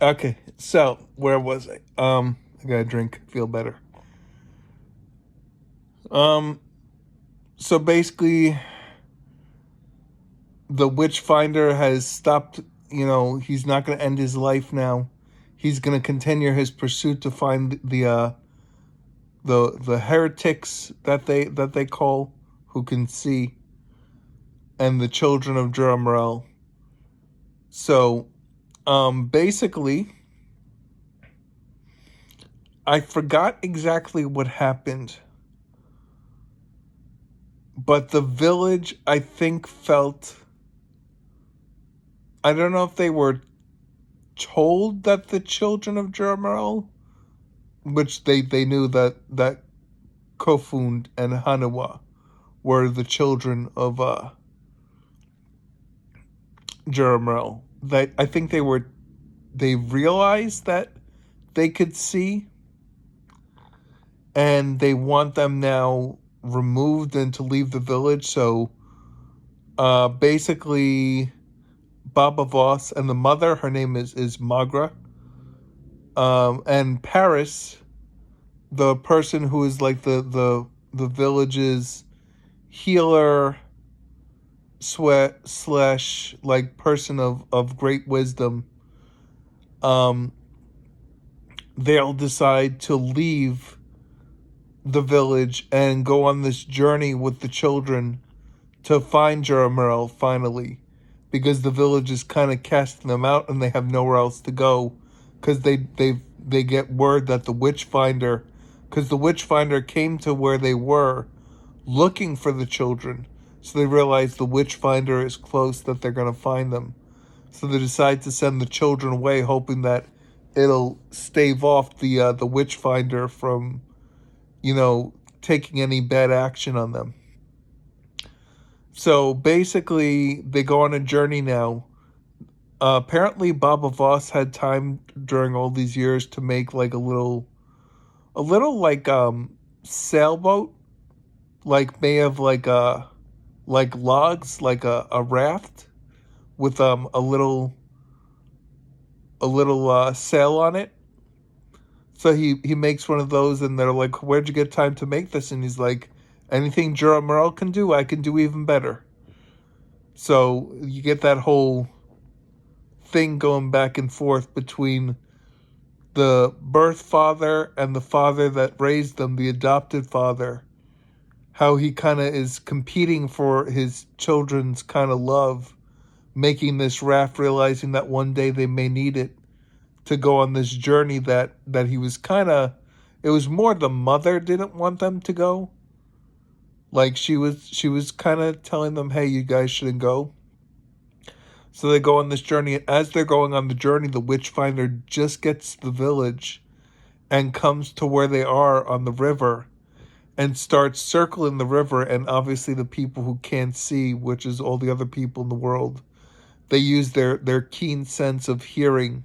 Okay, so where was I? I gotta drink, feel better. Um, so basically, the Witchfinder has stopped. He's not gonna end his life now. He's gonna continue his pursuit to find the heretics that they call, who can see, and the children of Jerumel. So, basically, I forgot exactly what happened, but the village, I think, felt. I don't know if they were told that the children of Jerumel, which they knew that Kofund and Hanawa were the children of Jerumel. That I think they realized that they could see, and they want them now removed and to leave the village. So, basically, Baba Voss and the mother, her name is Magra, and Paris, the person who is like the village's healer, sweat slash like person of great wisdom. um they'll decide to leave the village and go on this journey with the children to find Jerumel finally, because the village is kind of casting them out and they have nowhere else to go, because they get word that the Witchfinder, because the Witchfinder came to where they were looking for the children, so they realize the Witchfinder is close, that they're going to find them. So they decide to send the children away, hoping that it'll stave off the Witchfinder from, taking any bad action on them. So basically, they go on a journey now. Apparently, Baba Voss had time during all these years to make like a little like sailboat, like made of like logs, like a raft with a little sail on it. So he makes one of those, and they're like, "Where'd you get time to make this?" And he's like, "Anything Jura Morel can do, I can do even better." So you get that whole thing going back and forth between the birth father and the father that raised them, the adopted father. How he kind of is competing for his children's kind of love, making this raft, realizing that one day they may need it to go on this journey that he was kind of. It was more the mother didn't want them to go. Like she was kind of telling them, "Hey, you guys shouldn't go." So they go on this journey, and as they're going on the journey, the Witchfinder just gets to the village and comes to where they are on the river and starts circling the river. And obviously, the people who can't see, which is all the other people in the world, they use their keen sense of hearing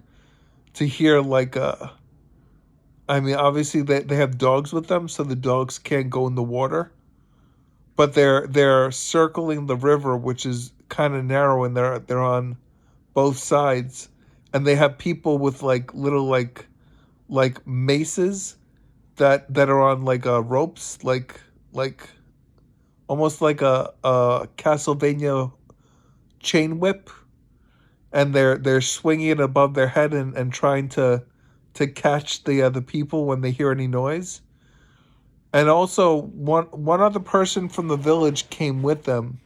to hear like a. I mean, obviously they have dogs with them, so the dogs can't go in the water, but they're circling the river, which is kind of narrow, and they're on both sides, and they have people with like little like maces that are on like ropes, like almost like a Castlevania chain whip, and they're swinging it above their head and trying to catch the people when they hear any noise. And also, one other person from the village came with them.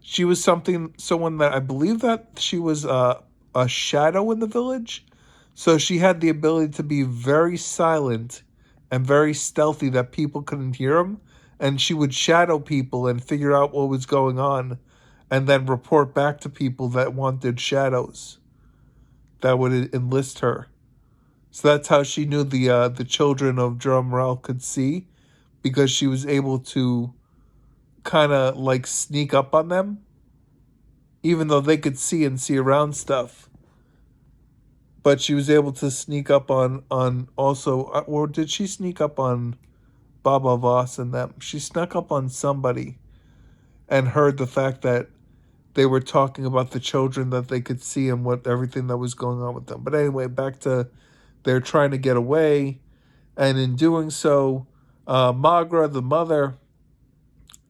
She was someone that I believe that she was a shadow in the village, so she had the ability to be very silent and very stealthy, that people couldn't hear them, and she would shadow people and figure out what was going on, and then report back to people that wanted shadows that would enlist her. So that's how she knew the children of Drumrel could see, because she was able to kind of like sneak up on them, even though they could see and see around stuff. But she was able to sneak up on also, or did she sneak up on Baba Voss and them? She snuck up on somebody and heard the fact that they were talking about the children that they could see and what everything that was going on with them. But anyway, back to they're trying to get away, and in doing so, Magra, the mother,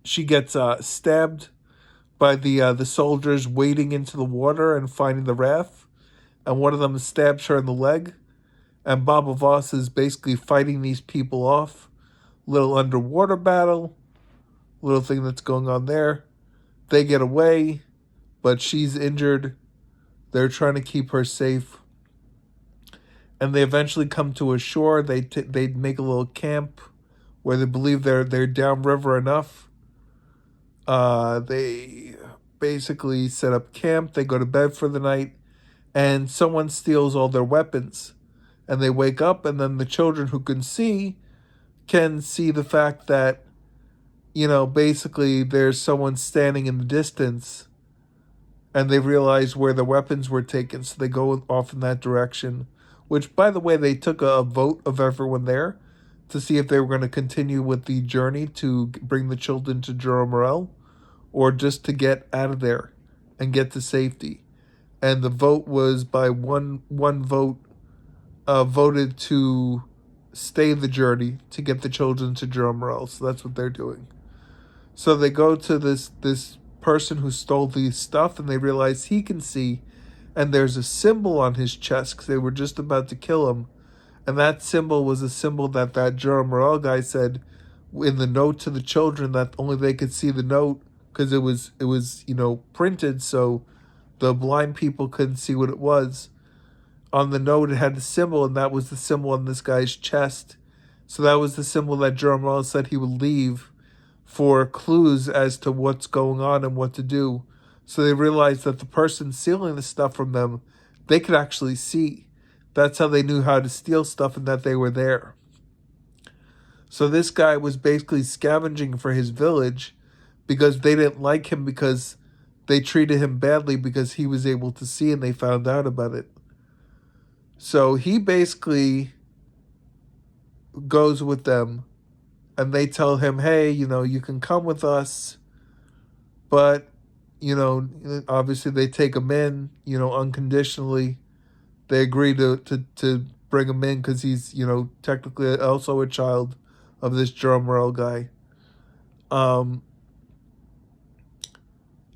she gets stabbed by the soldiers wading into the water and finding the raft, and one of them stabs her in the leg. And Baba Voss is basically fighting these people off. Little underwater battle, little thing that's going on there. They get away, but she's injured. They're trying to keep her safe, and they eventually come to a shore. They make a little camp where they believe they're downriver enough. They basically set up camp. They go to bed for the night, and someone steals all their weapons. And they wake up, and then the children who can see the fact that, basically there's someone standing in the distance, and they realize where the weapons were taken, so they go off in that direction. Which, by the way, they took a vote of everyone there to see if they were going to continue with the journey to bring the children to Jura Morel, or just to get out of there and get to safety. And the vote was by one vote, voted to stay the journey to get the children to Jura Morel. So that's what they're doing. So they go to this person who stole the stuff, and they realize he can see, and there's a symbol on his chest because they were just about to kill him. And that symbol was a symbol that Jura Morel guy said in the note to the children, that only they could see the note because it was printed, so the blind people couldn't see what it was. On the note, it had the symbol, and that was the symbol on this guy's chest. So that was the symbol that Jura Morel said he would leave for clues as to what's going on and what to do. So they realized that the person stealing the stuff from them, they could actually see. That's how they knew how to steal stuff and that they were there. So this guy was basically scavenging for his village because they didn't like him because they treated him badly because he was able to see and they found out about it. So he basically goes with them, and they tell him, hey, you can come with us. But, obviously they take him in, unconditionally. They agree to bring him in because he's, technically also a child of this Jura Morel guy. And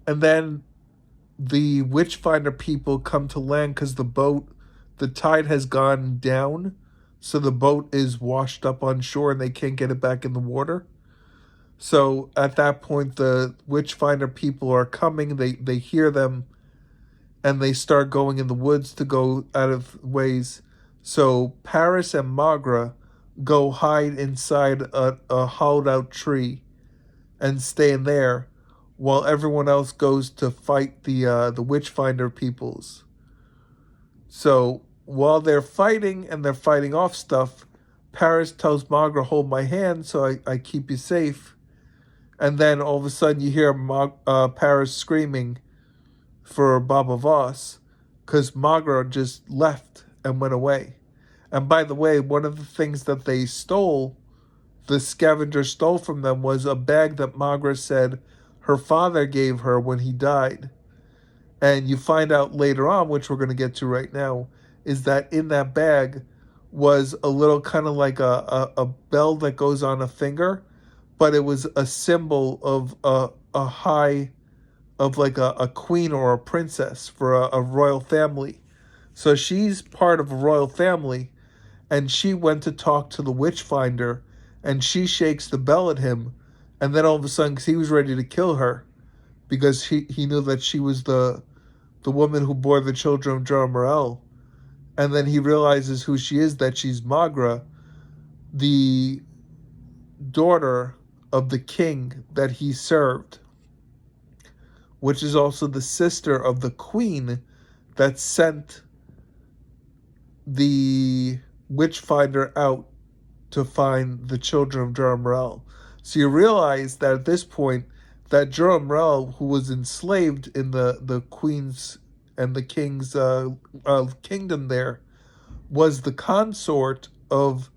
then the Witchfinder people come to land because the tide has gone down, so the boat is washed up on shore and they can't get it back in the water. So at that point, the Witchfinder people are coming. They hear them, and they start going in the woods to go out of ways. So Paris and Magra go hide inside a hollowed out tree and stay in there, while everyone else goes to fight the Witchfinder peoples. So while they're fighting and they're fighting off stuff, Paris tells Magra, hold my hand so I keep you safe. And then all of a sudden you hear Paris screaming for Baba Voss because Magra just left and went away. And by the way, one of the things that they stole, the scavenger stole from them, was a bag that Magra said her father gave her when he died. And you find out later on, which we're going to get to right now, is that in that bag was a little kind of like a bell that goes on a finger, but it was a symbol of a high, of like a queen or a princess for a royal family. So she's part of a royal family, and she went to talk to the Witchfinder, and she shakes the bell at him, and then all of a sudden, because he was ready to kill her, because he knew that she was the woman who bore the children of Jura Morel, and then he realizes who she is, that she's Magra, the daughter of the king that he served, which is also the sister of the queen that sent the Witchfinder out to find the children of Jura Morel. So you realize that at this point, that Jura Morel, who was enslaved in the queen's and the king's kingdom there, was the consort of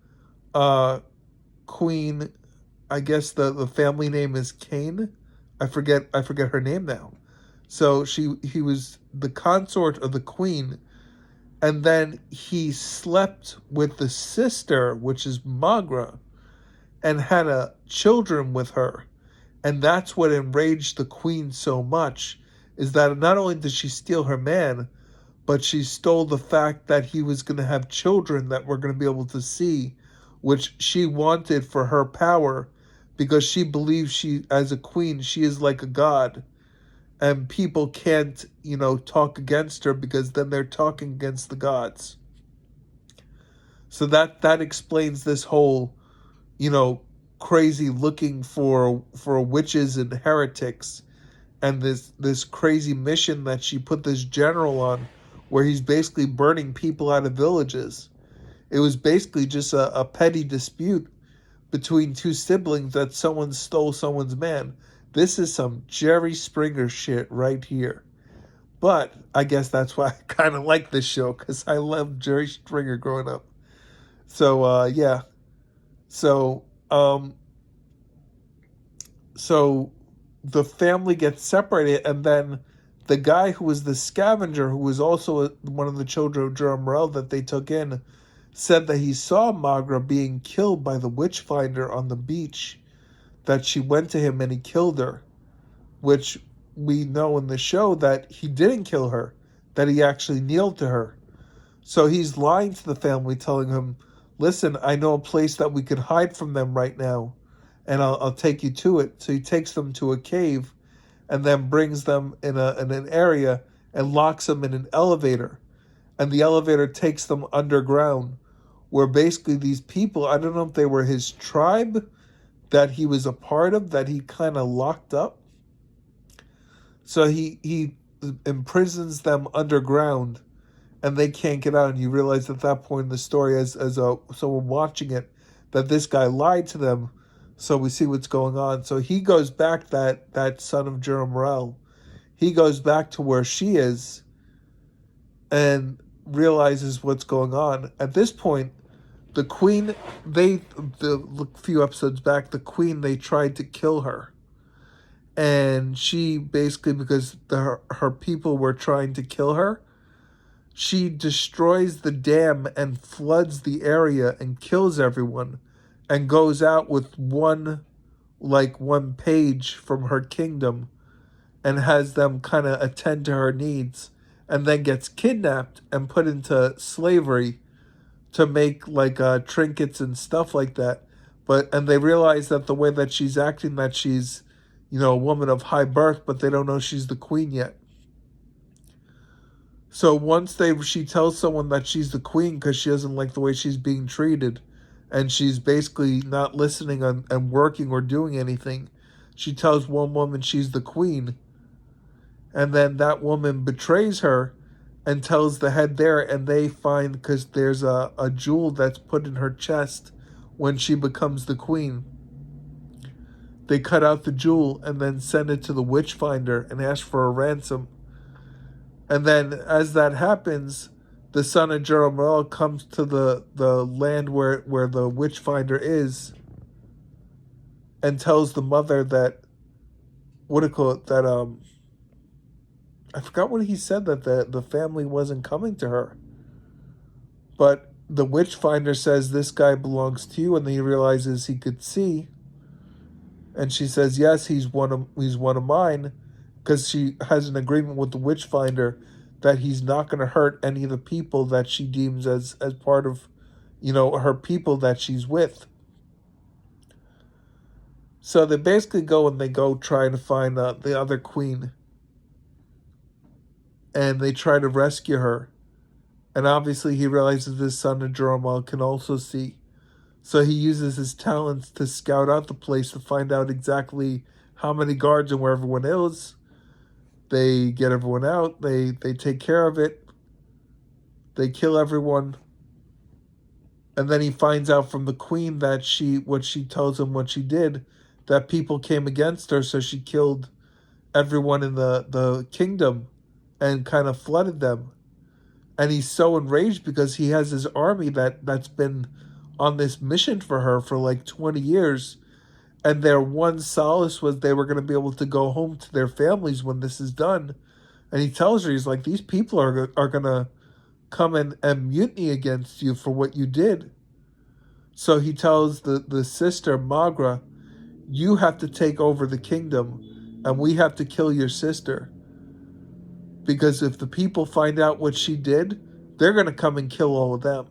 Queen, I guess the family name is Kane. I forget her name now. So he was the consort of the queen, and then he slept with the sister, which is Magra, and had children with her. And that's what enraged the queen so much, is that not only did she steal her man, but she stole the fact that he was going to have children that we're going to be able to see, which she wanted for her power, because she believes she, as a queen, she is like a god, and people can't, talk against her, because then they're talking against the gods. So that explains this whole, you know, crazy looking for witches and heretics, and this crazy mission that she put this general on, where he's basically burning people out of villages. It was basically just a petty dispute between two siblings that someone stole someone's man. This is some Jerry Springer shit right here. But I guess that's why I kind of like this show, because I loved Jerry Springer growing up. So yeah. So so the family gets separated, and then the guy who was the scavenger, who was also one of the children of Jor Morel that they took in, said that he saw Magra being killed by the witchfinder on the beach, that she went to him and he killed her, which we know in the show that he didn't kill her, that he actually kneeled to her. So he's lying to the family, telling him, listen, I know a place that we could hide from them right now, and I'll take you to it. So he takes them to a cave, and then brings them in an area and locks them in an elevator. And the elevator takes them underground, where basically these people, I don't know if they were his tribe that he was a part of, that he kind of locked up. So he imprisons them underground, and they can't get out. And you realize at that point in the story, as someone watching it, that this guy lied to them. So we see what's going on. So he goes back, that son of Jor Morel, he goes back to where she is, and realizes what's going on. At this point, the queen, the few episodes back, the queen, they tried to kill her. And she basically, because her people were trying to kill her, she destroys the dam and floods the area and kills everyone, and goes out with one page from her kingdom, and has them kind of attend to her needs, and then gets kidnapped and put into slavery to make trinkets and stuff like that. And they realize that the way that she's acting, that she's, a woman of high birth, but they don't know she's the queen yet. So once she tells someone that she's the queen, because she doesn't like the way she's being treated, and she's basically not listening and working or doing anything, she tells one woman she's the queen, and then that woman betrays her and tells the head there, and they find, because there's a jewel that's put in her chest when she becomes the queen. They cut out the jewel and then send it to the witchfinder and ask for a ransom. And then as that happens, the son of Jor Morel comes to the land where the witchfinder is, and tells the mother that, that I forgot what he said, that the family wasn't coming to her. But the witchfinder says, this guy belongs to you, and then he realizes he could see. And she says, yes, he's one of mine, because she has an agreement with the witchfinder that he's not going to hurt any of the people that she deems as part of, her people that she's with. So they basically go trying to find the other queen, and they try to rescue her. And obviously he realizes his son of Jor Morel can also see. So he uses his talents to scout out the place to find out exactly how many guards and where everyone is. They get everyone out. They take care of it. They kill everyone. And then he finds out from the queen that what she tells him what she did, that people came against her, so she killed everyone in the kingdom and kind of flooded them. And he's so enraged because he has his army that's been on this mission for her for 20 years. And their one solace was they were going to be able to go home to their families when this is done. And he tells her, he's like, these people are going to come and mutiny against you for what you did. So he tells the sister, Magra, you have to take over the kingdom and we have to kill your sister. Because if the people find out what she did, they're going to come and kill all of them.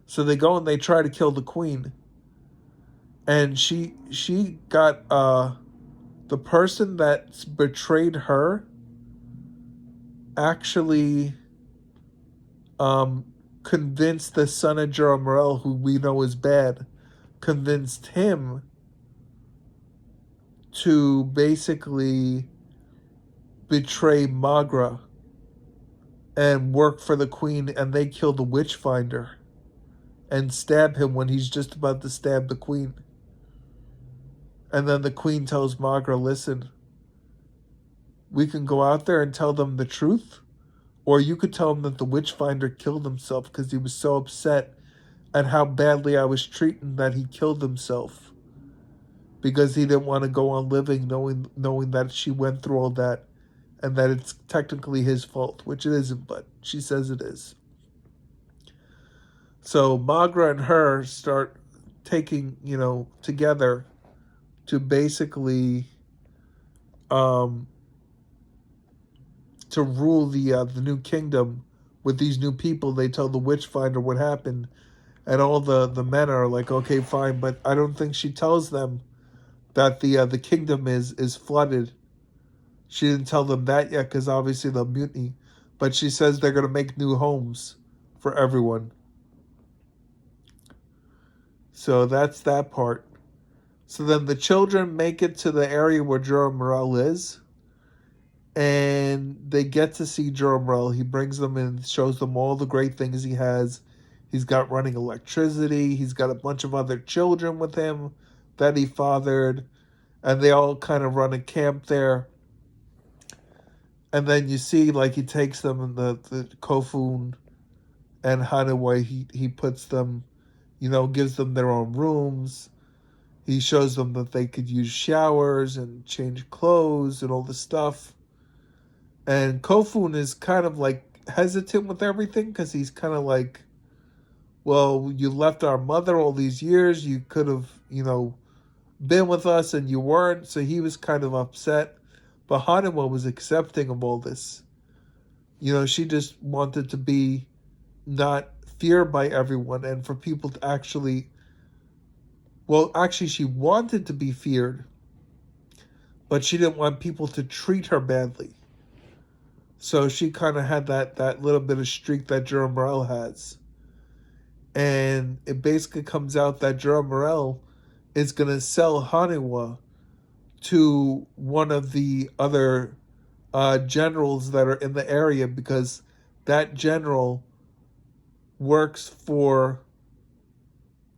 So they go and they try to kill the queen. And she got the person that betrayed her actually convinced the son of Jorah Morel, who we know is bad, convinced him to basically betray Magra and work for the queen, and they kill the Witchfinder and stab him when he's just about to stab the queen. And then the queen tells Magra, listen, we can go out there and tell them the truth, or you could tell them that the Witchfinder killed himself because he was so upset at how badly I was treating that he killed himself because he didn't want to go on living knowing that she went through all that and that it's technically his fault, which it isn't, but she says it is. So Magra and her start taking, together to basically to rule the new kingdom with these new people. They tell the Witchfinder what happened, and all the men are like, okay, fine, but I don't think she tells them that the kingdom is flooded. She didn't tell them that yet because obviously they'll mutiny, but she says they're going to make new homes for everyone. So that's that part. So then the children make it to the area where Jorah Morel is, and they get to see Jorah Morel. He brings them in, shows them all the great things he has. He's got running electricity. He's got a bunch of other children with him that he fathered, and they all kind of run a camp there. And then you see, like, he takes them in the Kofun and Hanaway. He puts them, gives them their own rooms. He shows them that they could use showers and change clothes and all this stuff. And Kofun is kind of like hesitant with everything because he's kind of like, well, you left our mother all these years. You could have, been with us and you weren't. So he was kind of upset. But Hanuma was accepting of all this. She just wanted to be not feared by everyone and for people to actually, she wanted to be feared, but she didn't want people to treat her badly. So she kind of had that little bit of streak that Jorah Morel has. And it basically comes out that Jorah Morel is going to sell Hanuma to one of the other generals that are in the area because that general works for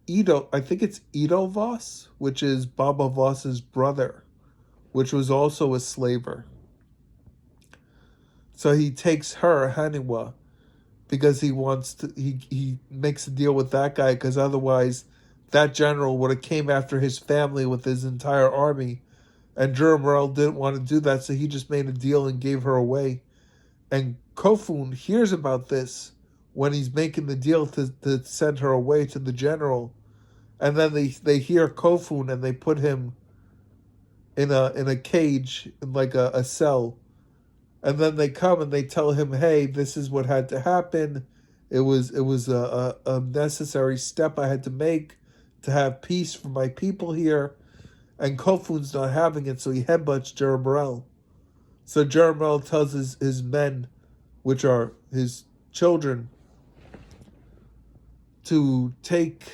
Edo. I think it's Edo Voss, which is Baba Voss's brother, which was also a slaver. So he takes her, Hanuma, because he wants to. He makes a deal with that guy because otherwise, that general would have came after his family with his entire army. And Jorah Morel didn't want to do that, so he just made a deal and gave her away. And Kofun hears about this when he's making the deal to send her away to the general. And then they hear Kofun and they put him in a cage, in like a cell. And then they come and they tell him, hey, this is what had to happen. It was a necessary step I had to make to have peace for my people here. And Kofun's not having it, so he headbutts Jorah Morel. So Jorah Morel tells his men, which are his children, to take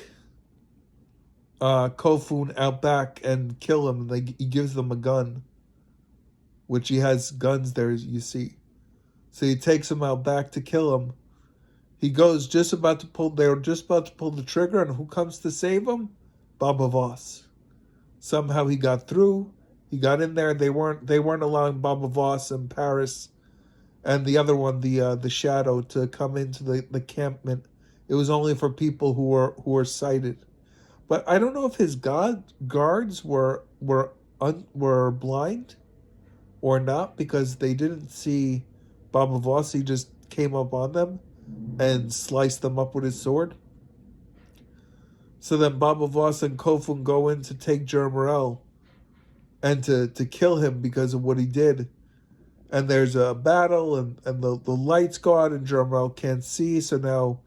Kofun out back and kill him. And he gives them a gun, which he has guns there, you see. So he takes him out back to kill him. He goes they were just about to pull the trigger, and who comes to save him? Baba Voss. Somehow he got through. He got in there. They weren't allowing Baba Voss and Paris and the other one, the Shadow, to come into the encampment. It was only for people who were sighted. But I don't know if his guards were blind or not, because they didn't see Baba Voss. He just came up on them and sliced them up with his sword. So then Baba Voss and Kofun go in to take Jermorel and to kill him because of what he did. And there's a battle, and the lights go out, and Jermorel can't see. So now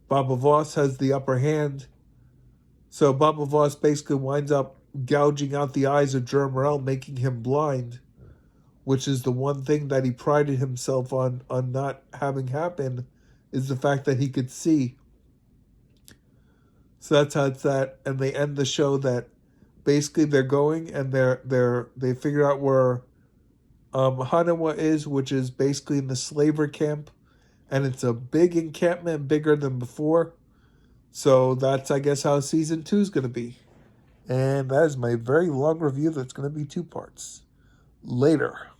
Baba Voss has the upper hand. So Baba Voss basically winds up gouging out the eyes of Jermorel, making him blind, which is the one thing that he prided himself on not having happen, is the fact that he could see. So that's how it's that, and they end the show that basically they're going and they figure out where Hanawa is, which is basically in the slaver camp, and it's a big encampment, bigger than before. So that's, I guess, how season 2 is going to be. And that is my very long review that's going to be 2 parts. Later.